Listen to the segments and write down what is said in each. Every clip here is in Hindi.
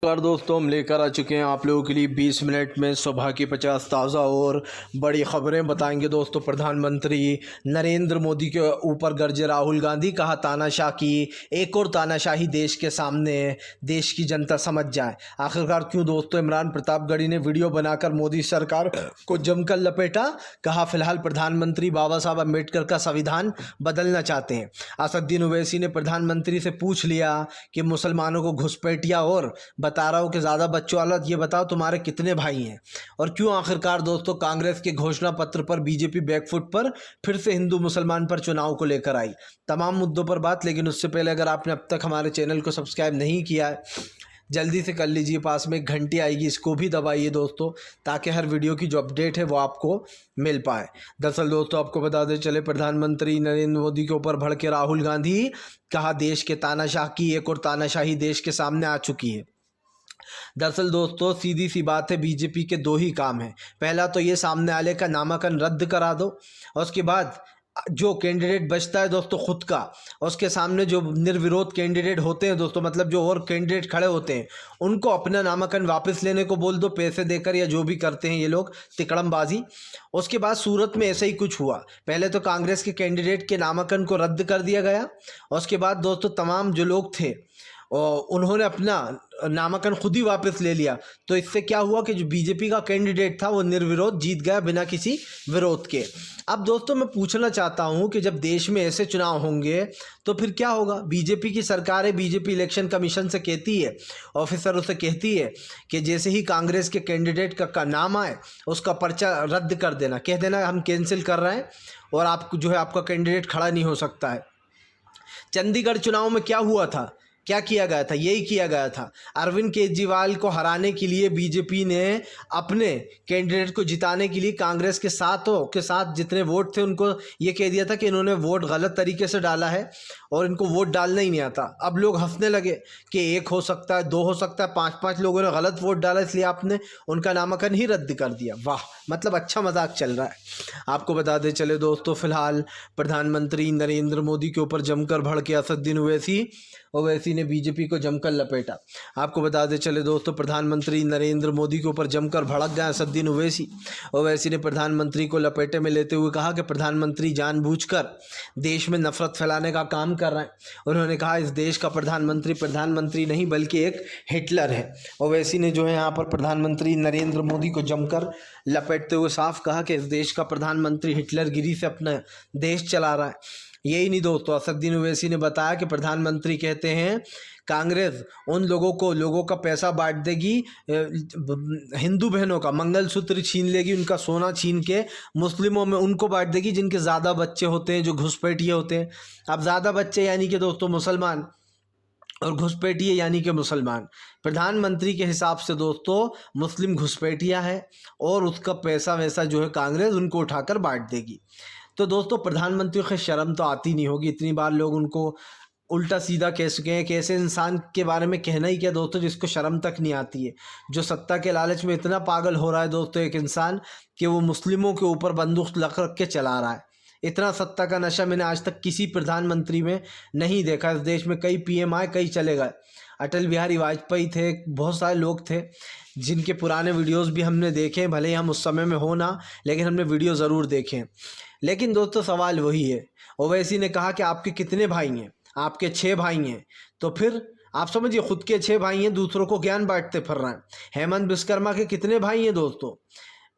नमस्कार दोस्तों, हम लेकर आ चुके हैं आप लोगों के लिए 20 मिनट में सुबह की 50 ताज़ा और बड़ी खबरें बताएंगे। दोस्तों, प्रधानमंत्री नरेंद्र मोदी के ऊपर गरजे राहुल गांधी, कहा तानाशाह की एक और तानाशाही देश के सामने देश की जनता समझ जाए। आखिरकार क्यों दोस्तों? इमरान प्रतापगढ़ी ने वीडियो बनाकर मोदी सरकार को जमकर लपेटा। कहा फिलहाल प्रधानमंत्री बाबा साहब अम्बेडकर का संविधान बदलना चाहते हैं। असदुद्दीन ओवैसी ने प्रधानमंत्री से पूछ लिया कि मुसलमानों को घुसपैठिया और बता रहा हूँ कि ज़्यादा बच्चों वाला, ये बताओ तुम्हारे कितने भाई हैं। और क्यों आखिरकार दोस्तों कांग्रेस के घोषणा पत्र पर बीजेपी बैकफुट पर फिर से हिंदू मुसलमान पर चुनाव को लेकर आई। तमाम मुद्दों पर बात, लेकिन उससे पहले अगर आपने अब तक हमारे चैनल को सब्सक्राइब नहीं किया है जल्दी से कर लीजिए। पास में एक घंटी आएगी, इसको भी दबाइए दोस्तों, ताकि हर वीडियो की जो अपडेट है वो आपको मिल पाए। दरअसल दोस्तों आपको बता दें चले, प्रधानमंत्री नरेंद्र मोदी के ऊपर भड़के राहुल गांधी, कहा देश के तानाशाह की एक और तानाशाही देश के सामने आ चुकी है। दरअसल दोस्तों सीधी सी बात है, बीजेपी के दो ही काम हैं। पहला तो ये सामने वाले का नामांकन रद्द करा दो, और उसके बाद जो कैंडिडेट बचता है दोस्तों खुद का, उसके सामने जो निर्विरोध कैंडिडेट होते हैं दोस्तों, मतलब जो और कैंडिडेट खड़े होते हैं, उनको अपना नामांकन वापस लेने को बोल दो, पैसे देकर या जो भी करते हैं ये लोग तिकड़मबाजी। उसके बाद सूरत में ऐसा ही कुछ हुआ। पहले तो कांग्रेस के कैंडिडेट के नामांकन को रद्द कर दिया गया, उसके बाद दोस्तों तमाम जो लोग थे और उन्होंने अपना नामांकन खुद ही वापस ले लिया। तो इससे क्या हुआ कि जो बीजेपी का कैंडिडेट था वो निर्विरोध जीत गया बिना किसी विरोध के। अब दोस्तों मैं पूछना चाहता हूं कि जब देश में ऐसे चुनाव होंगे तो फिर क्या होगा? बीजेपी की सरकार है, बीजेपी इलेक्शन कमीशन से कहती है, ऑफिसरों से कहती है कि जैसे ही कांग्रेस के कैंडिडेट का नाम आए उसका पर्चा रद्द कर देना, कह देना हम कैंसिल कर रहे हैं और आप जो है आपका कैंडिडेट खड़ा नहीं हो सकता है। चंडीगढ़ चुनाव में क्या हुआ था, क्या किया गया था? यही किया गया था। अरविंद केजरीवाल को हराने के लिए बीजेपी ने अपने कैंडिडेट को जिताने के लिए कांग्रेस के साथ जितने वोट थे उनको ये कह दिया था कि इन्होंने वोट गलत तरीके से डाला है और इनको वोट डालना ही नहीं आता। अब लोग हंसने लगे कि एक हो सकता है, दो हो सकता है, 5-5 लोगों ने गलत वोट डाला इसलिए आपने उनका नामांकन ही रद्द कर दिया। वाह, मतलब अच्छा मजाक चल रहा है। आपको बता दें चले दोस्तों, फिलहाल प्रधानमंत्री नरेंद्र मोदी के ऊपर जमकर भड़के असदुद्दीन ओवैसी ने बीजेपी को जमकर लपेटा। आपको बता दें चले दोस्तों, प्रधानमंत्री नरेंद्र मोदी के ऊपर जमकर भड़क गए असदुद्दीन ओवैसी ने प्रधानमंत्री को लपेटे में लेते हुए कहा कि प्रधानमंत्री जानबूझकर देश में नफरत फैलाने का काम कर रहे हैं। उन्होंने कहा इस देश का प्रधानमंत्री नहीं बल्कि एक हिटलर है। ओवैसी ने जो है यहाँ पर प्रधानमंत्री नरेंद्र मोदी को जमकर लपेटते हुए साफ कहा कि इस देश का प्रधानमंत्री हिटलरगिरी से अपना देश चला रहा है। यही नहीं दोस्तों, असदुद्दीन ओवैसी ने बताया कि प्रधानमंत्री कहते हैं कांग्रेस उन लोगों का पैसा बांट देगी, हिंदू बहनों का मंगलसूत्र छीन लेगी, उनका सोना छीन के मुस्लिमों में उनको बांट देगी जिनके ज़्यादा बच्चे होते हैं, जो घुसपैठिए होते हैं। अब ज़्यादा बच्चे यानी कि दोस्तों मुसलमान और घुसपैठिए यानी कि मुसलमान। प्रधानमंत्री के हिसाब से दोस्तों मुस्लिम घुसपैठिया है और उसका पैसा वैसा जो है कांग्रेस उनको उठाकर बांट देगी। तो दोस्तों प्रधानमंत्री को शर्म तो आती नहीं होगी, इतनी बार लोग उनको उल्टा सीधा कह चुके हैं कि ऐसे इंसान के बारे में कहना ही क्या दोस्तों जिसको शर्म तक नहीं आती है, जो सत्ता के लालच में इतना पागल हो रहा है दोस्तों एक इंसान कि वो मुस्लिमों के ऊपर बंदूक रख के चला रहा है। इतना सत्ता का नशा मैंने आज तक किसी प्रधानमंत्री में नहीं देखा। इस देश में कई पीएम आए, कई चले गए। अटल बिहारी वाजपेयी थे, बहुत सारे लोग थे जिनके पुराने वीडियोस भी हमने देखे, भले ही हम उस समय में हो ना, लेकिन हमने वीडियो ज़रूर देखे। लेकिन दोस्तों सवाल वही है। ओवैसी ने कहा कि आपके कितने भाई हैं? आपके 6 भाई हैं। तो फिर आप समझिए, खुद के 6 भाई हैं, दूसरों को ज्ञान बांटते फिर रहे हैं। हेमंत विश्वकर्मा के कितने भाई हैं दोस्तों?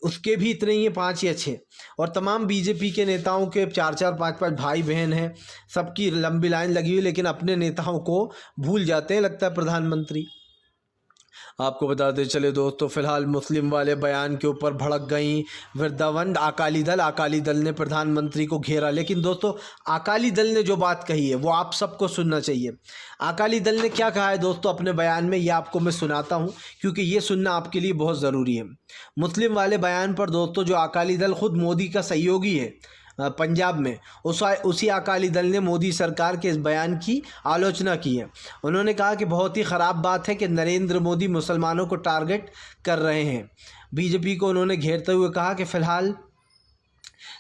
उसके भी इतने ही हैं, 5 या 6। और तमाम बीजेपी के नेताओं के 4-4, 5-5 भाई बहन हैं, सबकी लंबी लाइन लगी हुई, लेकिन अपने नेताओं को भूल जाते हैं लगता है प्रधानमंत्री। आपको बताते चले दोस्तों, फिलहाल मुस्लिम वाले बयान के ऊपर भड़क गई वृंदावन अकाली दल ने प्रधानमंत्री को घेरा। लेकिन दोस्तों अकाली दल ने जो बात कही है वो आप सबको सुनना चाहिए। अकाली दल ने क्या कहा है दोस्तों अपने बयान में, ये आपको मैं सुनाता हूँ क्योंकि ये सुनना आपके लिए बहुत ज़रूरी है। मुस्लिम वाले बयान पर दोस्तों जो अकाली दल खुद मोदी का सहयोगी है पंजाब में, उसी अकाली दल ने मोदी सरकार के इस बयान की आलोचना की है। उन्होंने कहा कि बहुत ही ख़राब बात है कि नरेंद्र मोदी मुसलमानों को टारगेट कर रहे हैं। बीजेपी को उन्होंने घेरते हुए कहा कि फ़िलहाल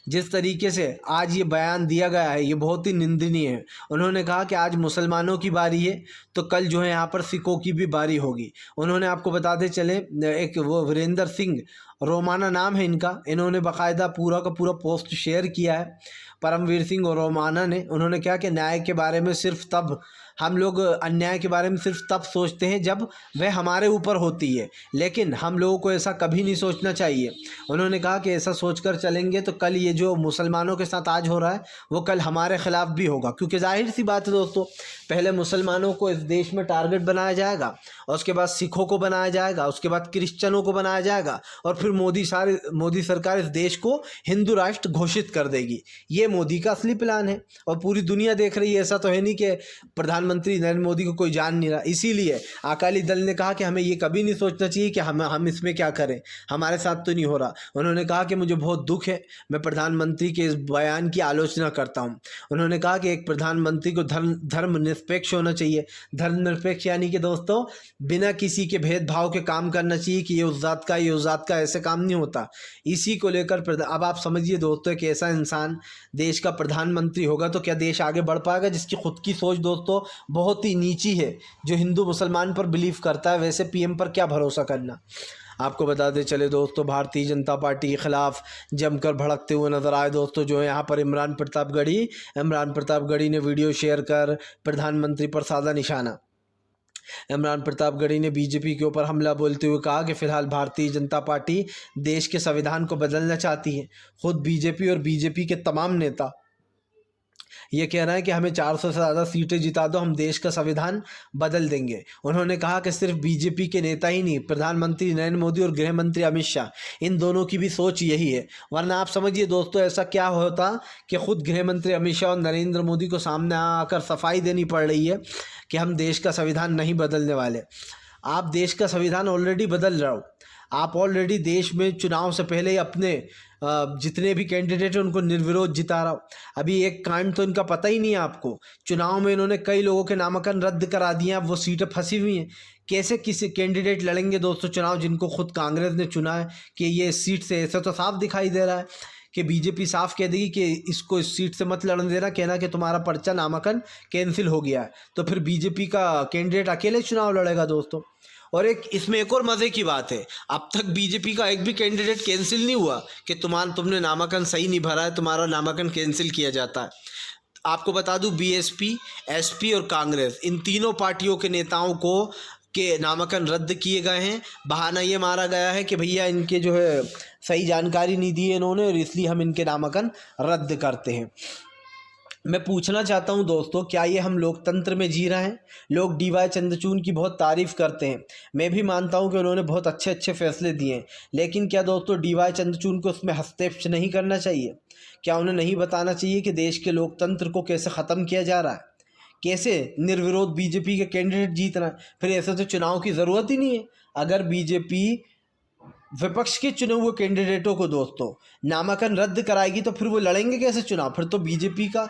जिस तरीके से आज ये बयान दिया गया है ये बहुत ही निंदनीय है। उन्होंने कहा कि आज मुसलमानों की बारी है तो कल जो है यहाँ पर सिखों की भी बारी होगी। उन्होंने आपको बताते चले, एक वो वीरेंद्र सिंह रोमाना नाम है इनका, इन्होंने बाकायदा पूरा का पूरा पोस्ट शेयर किया है। परमवीर सिंह और रोमाना ने, उन्होंने कहा कि न्याय के बारे में सिर्फ तब हम लोग अन्याय के बारे में सिर्फ तब सोचते हैं जब वह हमारे ऊपर होती है, लेकिन हम लोगों को ऐसा कभी नहीं सोचना चाहिए। उन्होंने कहा कि ऐसा सोचकर चलेंगे तो कल ये जो मुसलमानों के साथ आज हो रहा है वो कल हमारे ख़िलाफ़ भी होगा, क्योंकि जाहिर सी बात है दोस्तों, पहले मुसलमानों को इस देश में टारगेट बनाया जाएगा और उसके बाद सिखों को बनाया जाएगा, उसके बाद क्रिश्चियनों को बनाया जाएगा और फिर मोदी सरकार इस देश को हिंदू राष्ट्र घोषित कर देगी। ये मोदी का असली प्लान है और पूरी दुनिया देख रही है। ऐसा तो है नहीं कि प्रधानमंत्री नरेंद्र मोदी को कोई जान नहीं रहा। इसीलिए अकाली दल ने कहा कि हमें ये कभी नहीं सोचना चाहिए कि हम इसमें क्या करें, हमारे साथ तो नहीं हो रहा। उन्होंने कहा कि मुझे बहुत दुख है, मैं प्रधानमंत्री के इस बयान की आलोचना करता हूँ। उन्होंने कहा कि एक प्रधानमंत्री को धर्मनिरपेक्ष होना चाहिए। धर्मनिरपेक्ष यानी कि दोस्तों बिना किसी के भेदभाव के काम करना चाहिए कि ये उस जात का, ये उस जात का, ऐसे काम नहीं होता। इसी को लेकर अब आप समझिए दोस्तों कि ऐसा इंसान देश का प्रधानमंत्री होगा तो क्या देश आगे बढ़ पाएगा, जिसकी खुद की सोच दोस्तों बहुत ही नीची है, जो हिंदू मुसलमान पर बिलीव करता है, वैसे पीएम पर क्या भरोसा करना। आपको बताते चले दोस्तों, भारतीय जनता पार्टी के खिलाफ जमकर भड़कते हुए नजर आए दोस्तों जो है यहाँ पर इमरान प्रतापगढ़ी ने वीडियो शेयर कर प्रधानमंत्री पर साधा निशाना। इमरान प्रतापगढ़ी ने बीजेपी के ऊपर हमला बोलते हुए कहा कि फिलहाल भारतीय जनता पार्टी देश के संविधान को बदलना चाहती है। खुद बीजेपी और बीजेपी के तमाम नेता ये कह रहा है कि हमें 400 से ज़्यादा सीटें जिता दो, हम देश का संविधान बदल देंगे। उन्होंने कहा कि सिर्फ बीजेपी के नेता ही नहीं, प्रधानमंत्री नरेंद्र मोदी और गृह मंत्री अमित शाह, इन दोनों की भी सोच यही है। वरना आप समझिए दोस्तों ऐसा क्या होता कि खुद गृह मंत्री अमित शाह और नरेंद्र मोदी को सामने आकर सफाई देनी पड़ रही है कि हम देश का संविधान नहीं बदलने वाले। आप देश का संविधान ऑलरेडी बदल रहे हो। आप ऑलरेडी देश में चुनाव से पहले ही अपने जितने भी कैंडिडेट हैं उनको निर्विरोध जिता रहा हो। अभी एक कांड तो इनका पता ही नहीं है आपको, चुनाव में इन्होंने कई लोगों के नामांकन रद्द करा दिए, अब वो सीटें फंसी हुई हैं। कैसे किसी कैंडिडेट लड़ेंगे दोस्तों चुनाव जिनको खुद कांग्रेस ने चुना है कि ये इस सीट से? ऐसा तो साफ दिखाई दे रहा है कि बीजेपी साफ कह देगी कि इसको इस सीट से मत लड़ने देना, कहना कि तुम्हारा पर्चा नामांकन कैंसिल हो गया है, तो फिर बीजेपी का कैंडिडेट अकेले चुनाव लड़ेगा दोस्तों। और इसमें एक और मज़े की बात है, अब तक बीजेपी का एक भी कैंडिडेट कैंसिल नहीं हुआ कि तुमने नामांकन सही नहीं भरा है, तुम्हारा नामांकन कैंसिल किया जाता है। आपको बता दूं बीएसपी, एसपी और कांग्रेस, इन तीनों पार्टियों के नेताओं के नामांकन रद्द किए गए हैं। बहाना ये मारा गया है कि भैया इनके जो है सही जानकारी नहीं दी है इन्होंने और इसलिए हम इनके नामांकन रद्द करते हैं। मैं पूछना चाहता हूं दोस्तों, क्या ये हम लोकतंत्र में जी रहे हैं? लोग डीवाई चंद्रचूड़ की बहुत तारीफ़ करते हैं, मैं भी मानता हूं कि उन्होंने बहुत अच्छे अच्छे फैसले दिए हैं, लेकिन क्या दोस्तों डीवाई चंद्रचूड़ को उसमें हस्तक्षेप नहीं करना चाहिए? क्या उन्हें नहीं बताना चाहिए कि देश के लोकतंत्र को कैसे ख़त्म किया जा रहा है, कैसे निर्विरोध बीजेपी के कैंडिडेट जीत रहे हैं? फिर ऐसे तो चुनाव की ज़रूरत ही नहीं है। अगर बीजेपी विपक्ष के चुने हुए कैंडिडेटों को दोस्तों नामांकन रद्द कराएगी तो फिर वो लड़ेंगे कैसे चुनाव? फिर तो बीजेपी का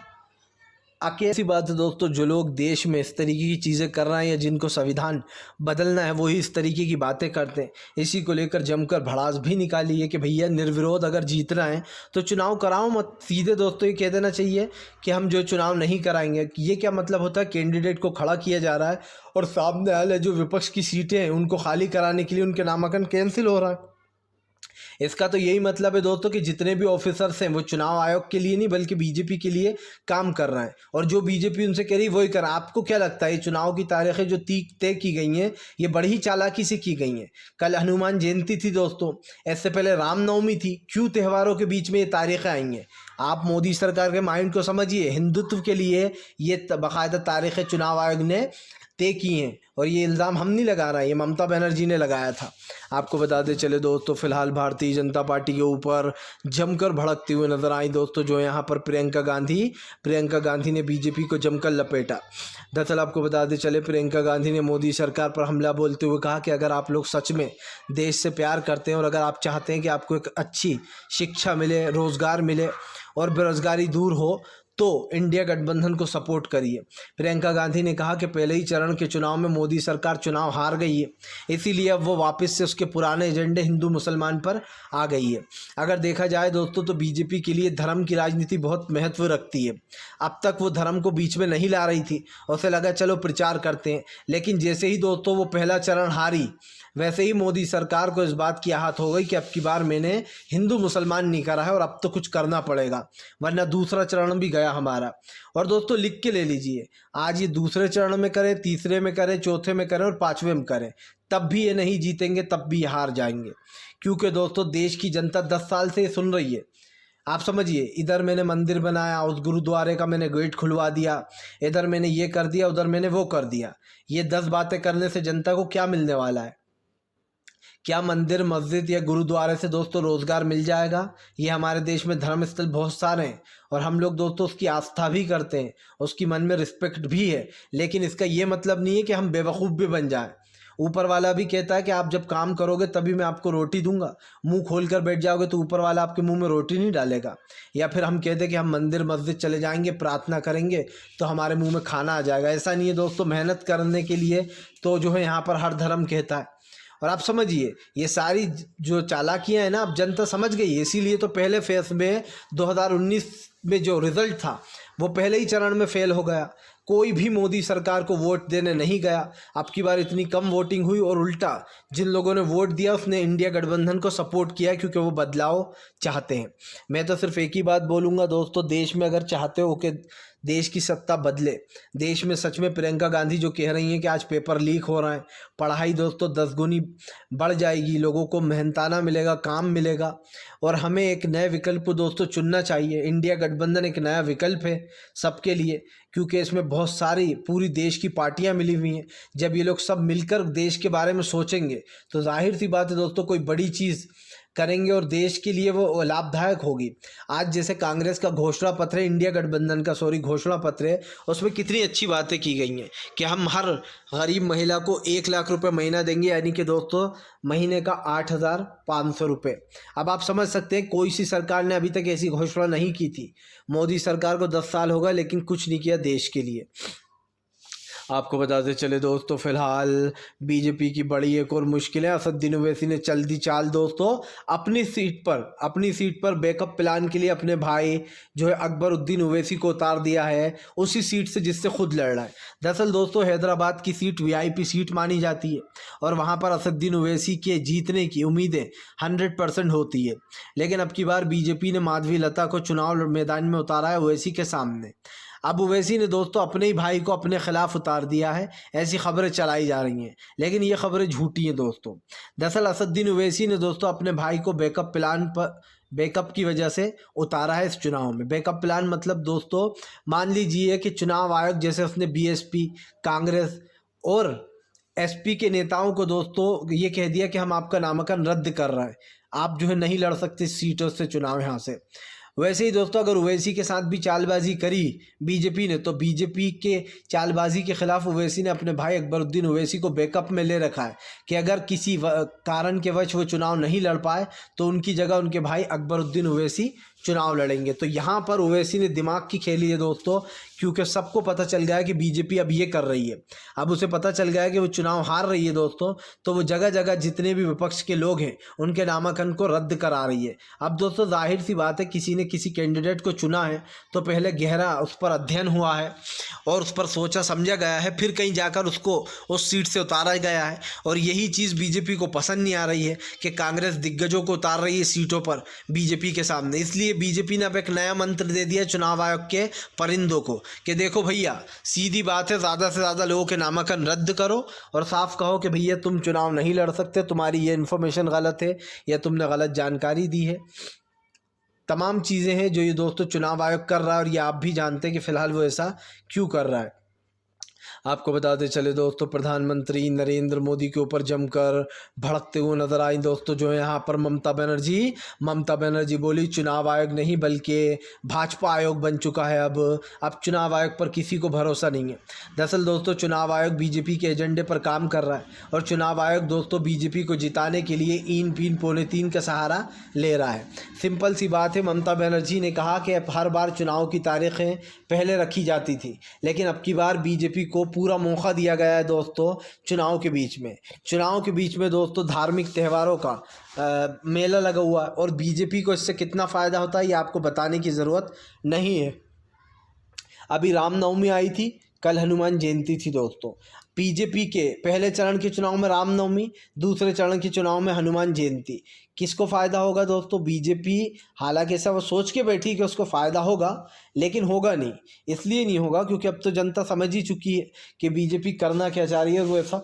ऐसी बात है दोस्तों, जो लोग देश में इस तरीके की चीज़ें कर रहे हैं या जिनको संविधान बदलना है वही इस तरीके की बातें करते हैं। इसी को लेकर जमकर भड़ास भी निकाली है कि भैया निर्विरोध अगर जीतना है तो चुनाव कराओ मत। सीधे दोस्तों ये कह देना चाहिए कि हम जो चुनाव नहीं कराएंगे। ये क्या मतलब होता है? कैंडिडेट को खड़ा किया जा रहा है और सामने वाले जो विपक्ष की सीटें हैं उनको खाली कराने के लिए उनके नामांकन कैंसिल हो रहा है। इसका तो यही मतलब है दोस्तों कि जितने भी ऑफिसर्स हैं वो चुनाव आयोग के लिए नहीं बल्कि बीजेपी के लिए काम कर रहे हैं और जो बीजेपी उनसे कह रही वही कर रहा है। आपको क्या लगता है ये चुनाव की तारीखें जो तय की गई हैं ये बड़ी ही चालाकी से की गई हैं? कल हनुमान जयंती थी दोस्तों, इससे पहले रामनवमी थी, क्यों त्योहारों के बीच में ये तारीखें आई हैं? आप मोदी सरकार के माइंड को समझिए। हिंदुत्व के लिए ये बाकायदा तारीखें चुनाव आयोग ने तय की हैं और ये इल्ज़ाम हम नहीं लगा रहे हैं, ये ममता बनर्जी ने लगाया था। आपको बताते चले दोस्तों, फिलहाल भारतीय जनता पार्टी के ऊपर जमकर भड़कती हुए नजर आई दोस्तों जो यहाँ पर प्रियंका गांधी ने बीजेपी को जमकर लपेटा। दरअसल आपको बताते चले प्रियंका गांधी ने मोदी सरकार पर हमला बोलते हुए कहा कि अगर आप लोग सच में देश से प्यार करते हैं और अगर आप चाहते हैं कि आपको एक अच्छी शिक्षा मिले, रोज़गार मिले और बेरोज़गारी दूर हो तो इंडिया गठबंधन को सपोर्ट करिए। प्रियंका गांधी ने कहा कि पहले ही चरण के चुनाव में मोदी सरकार चुनाव हार गई है, इसीलिए अब वो वापस से उसके पुराने एजेंडे हिंदू मुसलमान पर आ गई है। अगर देखा जाए दोस्तों तो बीजेपी के लिए धर्म की राजनीति बहुत महत्व रखती है। अब तक वो धर्म को बीच में नहीं ला रही थी, उसे लगा चलो प्रचार करते हैं, लेकिन जैसे ही दोस्तों वो पहला चरण हारी, वैसे ही मोदी सरकार को इस बात की आहत हो गई कि अब की बार मैंने हिंदू मुसलमान नहीं करा है और अब तो कुछ करना पड़ेगा, वरना दूसरा चरण भी गया हमारा। और दोस्तों लिख के ले लीजिए, आज ये दूसरे चरण में करें, तीसरे में करें, चौथे में करें और पांचवें में करें, तब भी ये नहीं जीतेंगे, तब भी हार जाएंगे। क्योंकि दोस्तों देश की जनता 10 साल से सुन रही है। आप समझिए, इधर मैंने मंदिर बनाया, उस गुरुद्वारे का मैंने गेट खुलवा दिया, इधर मैंने ये कर दिया, उधर मैंने वो कर दिया। ये 10 बातें करने से जनता को क्या मिलने वाला है? क्या मंदिर, मस्जिद या गुरुद्वारे से दोस्तों रोजगार मिल जाएगा? ये हमारे देश में धर्म स्थल बहुत सारे हैं और हम लोग दोस्तों उसकी आस्था भी करते हैं, उसकी मन में रिस्पेक्ट भी है, लेकिन इसका ये मतलब नहीं है कि हम बेवकूफ़ भी बन जाएं। ऊपर वाला भी कहता है कि आप जब काम करोगे तभी मैं आपको रोटी दूंगा, मुंह खोल कर बैठ जाओगे तो ऊपर वाला आपके मुंह में रोटी नहीं डालेगा। या फिर हम कहते हैं कि हम मंदिर मस्जिद चले जाएंगे, प्रार्थना करेंगे तो हमारे मुंह में खाना आ जाएगा। ऐसा नहीं है दोस्तों, मेहनत करने के लिए तो जो है यहाँ पर हर धर्म कहता है। और आप समझिए, ये सारी जो चालाकियां हैं ना, अब जनता समझ गई है। इसीलिए तो पहले फेज में 2019 में जो रिजल्ट था वो पहले ही चरण में फेल हो गया। कोई भी मोदी सरकार को वोट देने नहीं गया। अब की बार इतनी कम वोटिंग हुई और उल्टा जिन लोगों ने वोट दिया उसने इंडिया गठबंधन को सपोर्ट किया, क्योंकि वो बदलाव चाहते हैं। मैं तो सिर्फ एक ही बात बोलूँगा दोस्तों, देश में अगर चाहते हो कि देश की सत्ता बदले, देश में सच में प्रियंका गांधी जो कह रही हैं कि आज पेपर लीक हो रहा है, पढ़ाई दोस्तों 10 गुनी बढ़ जाएगी, लोगों को मेहनताना मिलेगा, काम मिलेगा और हमें एक नए विकल्प दोस्तों चुनना चाहिए। इंडिया गठबंधन एक नया विकल्प है सबके लिए, क्योंकि इसमें बहुत सारी पूरी देश की पार्टियां मिली हुई हैं। जब ये लोग सब मिलकर देश के बारे में सोचेंगे तो जाहिर सी बात है दोस्तों कोई बड़ी चीज़ करेंगे और देश के लिए वो लाभदायक होगी। आज जैसे कांग्रेस का घोषणा पत्र है, इंडिया गठबंधन का घोषणा पत्र है, उसमें कितनी अच्छी बातें की गई हैं कि हम हर गरीब महिला को 1 लाख रुपए महीना देंगे, यानी कि दोस्तों महीने का 8,500 रुपये। अब आप समझ सकते हैं कोई सी सरकार ने अभी तक ऐसी घोषणा नहीं की थी। मोदी सरकार को 10 साल होगा लेकिन कुछ नहीं किया देश के लिए। आपको बताते चले दोस्तों, फिलहाल बीजेपी की बड़ी एक और मुश्किल है। असदुद्दीन ओवैसी ने चल दी चाल दोस्तों, अपनी सीट पर बैकअप प्लान के लिए अपने भाई जो है अकबरुद्दीन ओवैसी को उतार दिया है उसी सीट से जिससे खुद लड़ रहा है। दरअसल दोस्तों हैदराबाद की सीट VIP सीट मानी जाती है और वहाँ पर असदुद्दीन ओवैसी के जीतने की उम्मीदें 100% होती है। लेकिन अब की बार बीजेपी ने माधवी लता को चुनाव मैदान में उतारा है ओवैसी के सामने। अब ओवैसी ने दोस्तों अपने ही भाई को अपने खिलाफ उतार दिया है, ऐसी खबरें चलाई जा रही हैं, लेकिन ये खबरें झूठी हैं दोस्तों। दरअसल असदुद्दीन ओवैसी ने दोस्तों अपने भाई को बैकअप की वजह से उतारा है इस चुनाव में। बैकअप प्लान मतलब दोस्तों मान लीजिए कि चुनाव आयोग जैसे उसने BSP, कांग्रेस और SP के नेताओं को दोस्तों ये कह दिया कि हम आपका नामांकन रद्द कर रहे हैं, आप जो है नहीं लड़ सकते सीटों से चुनाव यहाँ से। वैसे ही दोस्तों अगर ओवैसी के साथ भी चालबाजी करी बीजेपी ने, तो बीजेपी के चालबाजी के खिलाफ ओवैसी ने अपने भाई अकबरुद्दीन ओवैसी को बैकअप में ले रखा है कि अगर किसी कारण के वश वो चुनाव नहीं लड़ पाए तो उनकी जगह उनके भाई अकबरुद्दीन ओवैसी चुनाव लड़ेंगे। तो यहाँ पर ओवैसी ने दिमाग की खेली है दोस्तों, क्योंकि सबको पता चल गया है कि बीजेपी अब ये कर रही है। अब उसे पता चल गया है कि वो चुनाव हार रही है दोस्तों, तो वो जगह जगह जितने भी विपक्ष के लोग हैं उनके नामांकन को रद्द करा रही है। अब दोस्तों जाहिर सी बात है, किसी ने किसी कैंडिडेट को चुना है तो पहले गहरा उस पर अध्ययन हुआ है और उस पर सोचा समझा गया है, फिर कहीं जाकर उसको उस सीट से उतारा गया है। और यही चीज़ बीजेपी को पसंद नहीं आ रही है कि कांग्रेस दिग्गजों को उतार रही है सीटों पर बीजेपी के सामने। इसलिए बीजेपी ने अब एक नया मंत्र दे दिया चुनाव आयोग के परिंदों को कि देखो भैया, सीधी बात है, ज़्यादा से ज़्यादा लोगों के नामांकन रद्द करो और साफ कहो कि भैया तुम चुनाव नहीं लड़ सकते, तुम्हारी ये इन्फॉर्मेशन गलत है या तुमने गलत जानकारी दी है। तमाम चीज़ें हैं जो ये दोस्तों चुनाव आयोग कर रहा है और ये आप भी जानते हैं कि फ़िलहाल वो ऐसा क्यों कर रहा है। आपको बताते चले दोस्तों, प्रधानमंत्री नरेंद्र मोदी के ऊपर जमकर भड़कते हुए नजर आई दोस्तों। जो है यहाँ पर ममता बनर्जी बोली चुनाव आयोग नहीं बल्कि भाजपा आयोग बन चुका है। अब चुनाव आयोग पर किसी को भरोसा नहीं है। दरअसल दोस्तों, चुनाव आयोग बीजेपी के एजेंडे पर काम कर रहा है और चुनाव आयोग दोस्तों बीजेपी को जिताने के लिए ईन पीन पौने तीन का सहारा ले रहा है। सिंपल सी बात है, ममता बनर्जी ने कहा कि हर बार चुनाव की तारीखें पहले रखी जाती थी, लेकिन अब की बार बीजेपी को पूरा मौका दिया गया है दोस्तों। चुनाव के बीच में दोस्तों धार्मिक त्योहारों का मेला लगा हुआ है और बीजेपी को इससे कितना फ़ायदा होता है ये आपको बताने की ज़रूरत नहीं है। अभी रामनवमी आई थी, कल हनुमान जयंती थी दोस्तों। बीजेपी के पहले चरण के चुनाव में रामनवमी, दूसरे चरण के चुनाव में हनुमान जयंती। किसको फ़ायदा होगा दोस्तों? बीजेपी हालांकि ऐसा वो सोच के बैठी कि उसको फ़ायदा होगा, लेकिन होगा नहीं। इसलिए नहीं होगा क्योंकि अब तो जनता समझ ही चुकी है कि बीजेपी करना क्या चाह रही है और वो ऐसा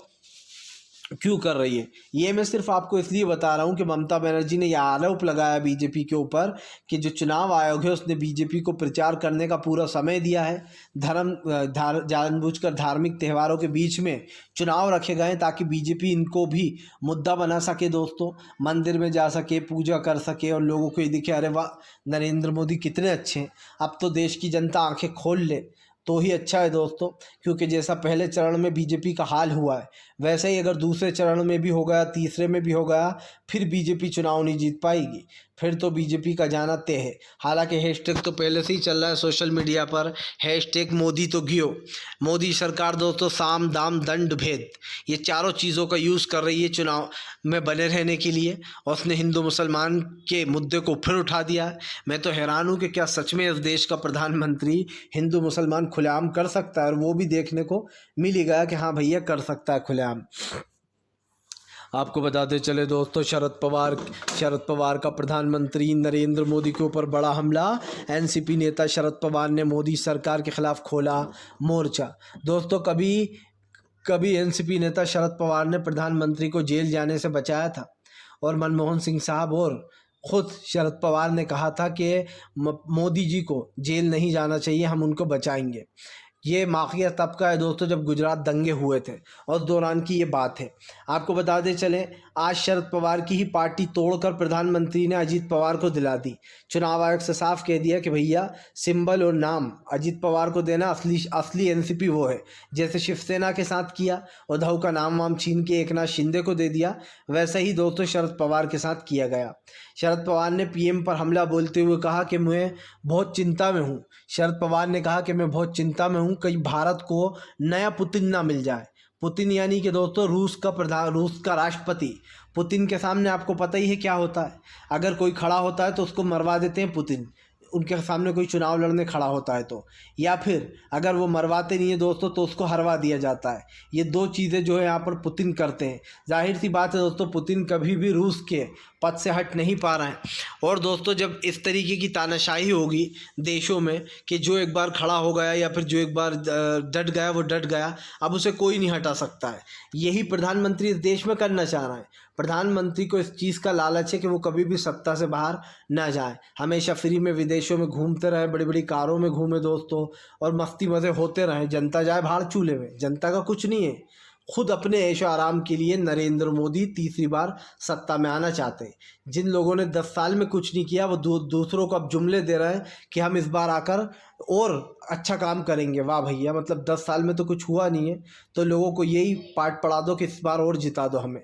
क्यों कर रही है। ये मैं सिर्फ आपको इसलिए बता रहा हूँ कि ममता बनर्जी ने यह आरोप लगाया बीजेपी के ऊपर कि जो चुनाव आयोग है उसने बीजेपी को प्रचार करने का पूरा समय दिया है। जानबूझकर धार्मिक त्योहारों के बीच में चुनाव रखे गए ताकि बीजेपी इनको भी मुद्दा बना सके दोस्तों, मंदिर में जा सके, पूजा कर सके और लोगों को ये दिखे अरे वाह नरेंद्र मोदी कितने अच्छे हैं। अब तो देश की जनता आंखें खोल ले तो ही अच्छा है दोस्तों, क्योंकि जैसा पहले चरण में बीजेपी का हाल हुआ है वैसे ही अगर दूसरे चरण में भी हो गया, तीसरे में भी हो गया, फिर बीजेपी चुनाव नहीं जीत पाएगी, फिर तो बीजेपी का जाना तय है। हालांकि हैशटैग तो पहले से ही चल रहा है सोशल मीडिया पर, हैशटैग मोदी तो गियो। मोदी सरकार दोस्तों साम दाम दंड भेद ये चारों चीज़ों का यूज़ कर रही है चुनाव में बने रहने के लिए, और उसने हिंदू मुसलमान के मुद्दे को फिर उठा दिया है। मैं तो हैरान हूँ कि क्या सच में इस देश का प्रधानमंत्री हिंदू मुसलमान खुलेआम कर सकता है, और वो भी देखने को मिल ही गया कि हाँ भैया कर सकता है खुलेआम। आपको बताते चले दोस्तों, शरद पवार का प्रधानमंत्री नरेंद्र मोदी के ऊपर बड़ा हमला। एनसीपी नेता शरद पवार ने मोदी सरकार के खिलाफ खोला मोर्चा। दोस्तों कभी एनसीपी नेता शरद पवार ने प्रधानमंत्री को जेल जाने से बचाया था, और मनमोहन सिंह साहब और खुद शरद पवार ने कहा था कि मोदी जी को जेल नहीं जाना चाहिए, हम उनको बचाएंगे। ये माफिया तबका है दोस्तों जब गुजरात दंगे हुए थे और उस दौरान की ये बात है। आपको बताते चले, आज शरद पवार की ही पार्टी तोड़कर प्रधानमंत्री ने अजीत पवार को दिला दी। चुनाव आयोग से साफ कह दिया कि भैया सिंबल और नाम अजीत पवार को देना, असली एनसीपी वो है। जैसे शिवसेना के साथ किया, उद्धव का नाम वाम छीन के एकनाथ शिंदे को दे दिया, वैसे ही दोस्तों शरद पवार के साथ किया गया। शरद पवार ने पीएम पर हमला बोलते हुए कहा कि मैं बहुत चिंता में हूँ। शरद पवार ने कहा कि मैं बहुत चिंता में हूँ, कहीं भारत को नया पुतिन ना मिल जाए। पुतिन यानी कि दोस्तों रूस का राष्ट्रपति। पुतिन के सामने आपको पता ही है क्या होता है, अगर कोई खड़ा होता है तो उसको मरवा देते हैं पुतिन, उनके सामने कोई चुनाव लड़ने खड़ा होता है तो, या फिर अगर वो मरवाते नहीं है दोस्तों तो उसको हरवा दिया जाता है। ये दो चीज़ें जो है यहाँ पर पुतिन करते हैं। जाहिर सी बात है दोस्तों पुतिन कभी भी रूस के पद से हट नहीं पा रहे हैं। और दोस्तों जब इस तरीके की तानाशाही होगी देशों में कि जो एक बार खड़ा हो गया या फिर जो एक बार डट गया वो डट गया, अब उसे कोई नहीं हटा सकता है। यही प्रधानमंत्री इस देश में करना चाह रहा है। प्रधानमंत्री को इस चीज़ का लालच है कि वो कभी भी सत्ता से बाहर ना जाए, हमेशा फ्री में विदेशों में घूमते रहे, बड़ी बड़ी कारों में घूमे दोस्तों, और मस्ती मज़े होते रहे, जनता जाए बाहर चूल्हे में। जनता का कुछ नहीं है, खुद अपने ऐशो आराम के लिए नरेंद्र मोदी तीसरी बार सत्ता में आना चाहते हैं। जिन लोगों ने 10 साल में कुछ नहीं किया वो दूसरों को अब जुमले दे रहे हैं कि हम इस बार आकर और अच्छा काम करेंगे। वाह भैया, मतलब 10 साल में तो कुछ हुआ नहीं है, तो लोगों को यही पाठ पढ़ा दो कि इस बार और जिता दो हमें।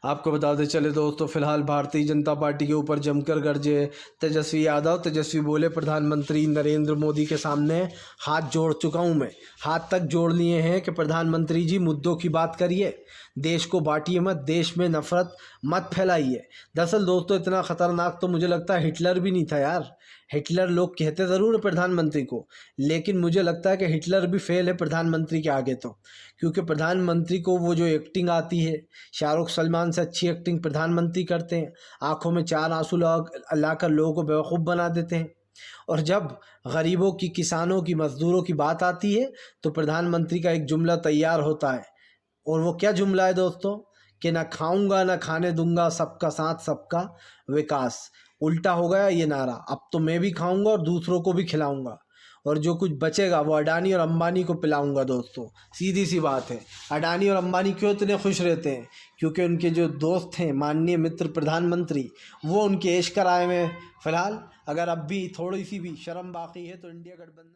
आपको बताते चले दोस्तों, फिलहाल भारतीय जनता पार्टी के ऊपर जमकर गरजे तेजस्वी यादव। तेजस्वी बोले प्रधानमंत्री नरेंद्र मोदी के सामने हाथ जोड़ चुका हूं मैं, हाथ तक जोड़ लिए हैं कि प्रधानमंत्री जी मुद्दों की बात करिए, देश को बांटिए मत, देश में नफरत मत फैलाइए। दरअसल दोस्तों इतना ख़तरनाक तो मुझे लगता है हिटलर भी नहीं था यार। हिटलर लोग कहते ज़रूर है प्रधानमंत्री को, लेकिन मुझे लगता है कि हिटलर भी फेल है प्रधानमंत्री के आगे तो, क्योंकि प्रधानमंत्री को वो जो एक्टिंग आती है, शाहरुख सलमान से अच्छी एक्टिंग प्रधानमंत्री करते हैं, आंखों में 4 आंसू लाकर लोगों को बेवकूफ़ बना देते हैं। और जब गरीबों की, किसानों की, मजदूरों की बात आती है तो प्रधानमंत्री का एक जुमला तैयार होता है, और वो क्या जुमला है दोस्तों कि ना खाऊंगा ना खाने दूंगा, सबका साथ सबका विकास। उल्टा हो गया ये नारा, अब तो मैं भी खाऊंगा और दूसरों को भी खिलाऊंगा। और जो कुछ बचेगा वो अडानी और अंबानी को पिलाऊंगा दोस्तों। सीधी सी बात है। अडानी और अंबानी क्यों इतने खुश रहते हैं? क्योंकि उनके जो दोस्त हैं माननीय मित्र प्रधानमंत्री, वो उनके ऐश कराए में। फ़िलहाल अगर अब भी थोड़ी सी भी शर्म बाकी है तो इंडिया गठबंधन